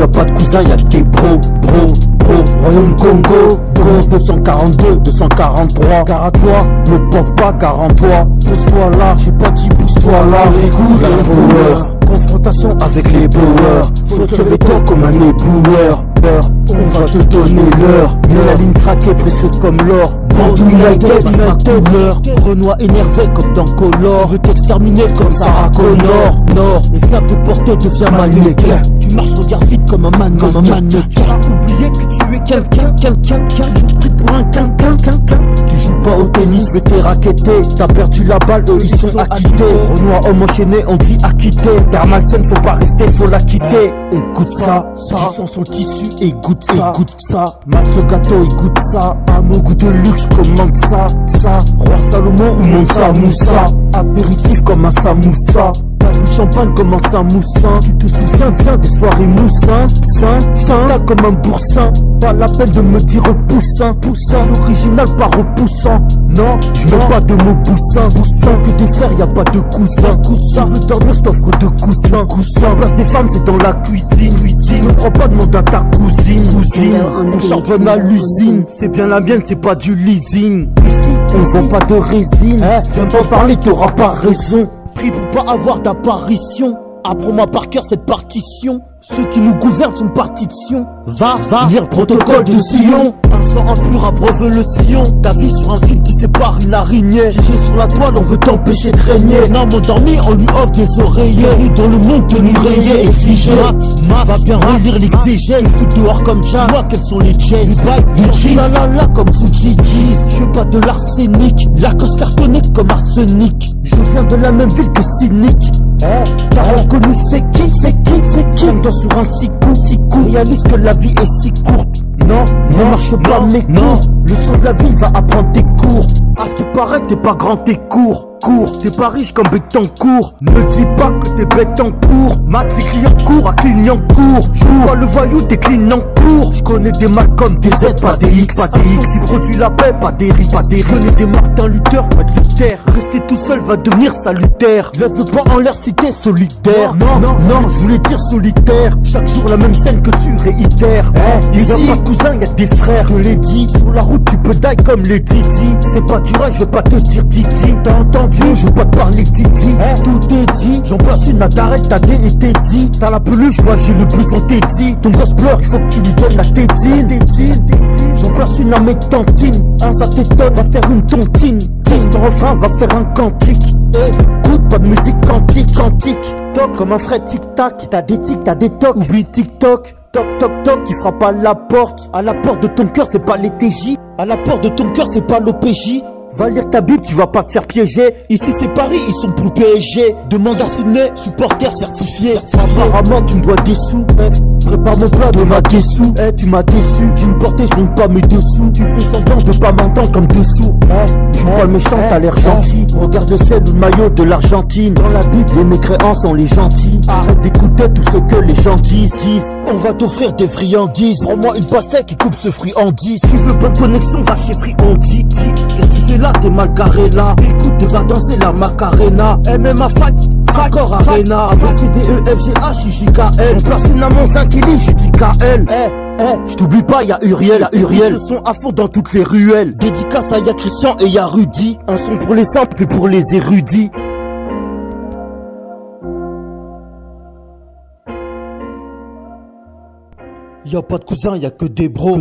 Y'a pas de cousin, y'a que des bro. Royaume Congo, bro 242, 243. Car à toi, ne porte pas car en toi. Pousse-toi là, j'ai pas dit pousse-toi là. Écoute la power, confrontation avec les bowers. Faut te lever tôt comme un éboueur. On va te donner l'heure. Mais la ligne craquée, précieuse comme l'or. Bandou United, ma couleur. Renoir énervé comme dans Color. Veut t'exterminer comme Sarah Connor. Nord, l'esclave déporté devient mannequin. Tu marches, regarde vite comme un mannequin. Oublier que tu es quelqu'un. Tu joues plus pour un quelqu'un. Tu joues pas au tennis, mais t'es racketté. T'as perdu la balle, eux ils sont acquittés. Renoir homme enchaîné, on dit acquitté. Terre malsaine, faut pas rester, faut la quitter. Écoute ça, sens son tissu et goûte ça. Mate le gâteau, il goûte ça. À mon goût de luxe, commande ça. Roi Salomon ou Monsa Moussa. Apéritif comme un samoussa. Champagne comme un samoussin. Tu te souviens bien des soirées moussin. T'as comme un boursin. Pas la peine de me dire poussin. L'original pas repoussant. Non, je mets pas de mots poussin. Que des frères, y'a pas de cousin. Tu veux dormir, je t'offre de coussins. La place des femmes, c'est dans la cuisine. Ne crois pas, demande à ta cousine. On charbonne à l'usine. C'est bien la mienne, c'est pas du leasing. Ici, on vend pas de résine. Viens pas parler, t'auras pas raison. Prie pour pas avoir d'apparition. Apprends-moi par cœur cette partition. Ceux qui nous gouvernent sont partis de Sion. Va, lire le protocole de Sion. Un sang impur abreuve le sillon. Ta vie sur un fil qui sépare une araignée. Figé sur la toile, on veut t'empêcher de régner. Un homme endormi, on lui offre des oreillers. Nous dans le monde de nous rayer, exigé. Va bien relire l'exégèse. Fout dehors comme jazz. Vois quels sont les jazz. Les cheese. La comme Fuji Cheese. Je veux pas de l'arsenic. La cause cartonnée comme arsenic. Je viens de la même ville que Cynic. T'as reconnu c'est qui? On danse sur un si court. Réalise que la vie est si courte. Non, ne marche pas mes cours. Le son de la vie va apprendre tes cours. À ce qui paraît t'es pas grand, t'es court. T'es pas riche comme Betancourt. Ne dis pas que t'es bête en cours. Max les clients court à Clignancourt. Je vois le voyou des Clignancourt. Je connais des mal comme des Z, pas des X. Qui produit la paix, pas des riz. Je connais des Martin Luther, pas de Luther. Rester tout seul va devenir salutaire. Lève le poing en l'air si t'es solidaire. Non, je voulais dire solitaire. Chaque jour la même scène que tu réitères. Y'a pas de cousin, y'a des frères. Je te l'ai dit, sur la route tu peux die comme les Didi. C'est pas du rêve, je vais pas te dire Didi. T'as entendu? Je veux pas te parler Didi. Tout est dit, j'en place une, la t'arrête, t'as dé et t'es dit. T'as la peluche, moi j'ai le blouson t'es dit. Ton gosse pleure, il faut que tu lui donnes la tétine. J'en place une à mes tantines. Ça t'étonne, va faire une tontine. Ton refrain va faire un cantique. Écoute, pas de musique quantique. Toc comme un vrai tic-tac. T'as des tics, t'as des tocs. Oublie TikTok. Toc, qui frappe à la porte. À la porte de ton cœur, c'est pas les TJ. À la porte de ton cœur, c'est pas l'OPJ. Va lire ta Bible, tu vas pas te faire piéger. Ici c'est Paris, ils sont pour le PSG. Demande à Sydney, supporter certifié. Apparemment tu me dois des sous. Prépare mon plat de ma dessous. Tu m'as déçu, j'ai une portée, je monte pas mes dessous. Tu fais semblant de pas m'entendre comme dessous. Je vois le méchant, t'as l'air gentil. Regarde le maillot de l'Argentine. Dans la Bible, les mécréants sont les gentils. Arrête d'écouter tout ce que les gens disent. On va t'offrir des friandises. Prends-moi une pastèque et coupe ce friandise. Si tu veux bonne connexion, va chez Friandi. Qu'est-ce que tu fais là, t'es mal carré là. Écoute, va danser la Macarena. MMA fight, Fracor Arena. ABCDEFGH, IJKL. On place une à mon 5 Eli, j'ai dit KL. Je t'oublie pas, y'a Uriel. Ce son à fond dans toutes les ruelles. Dédicace à y'a Christian et y'a Rudy. Un son pour les simples et pour les érudits. Y'a pas de cousin, y'a que des bros.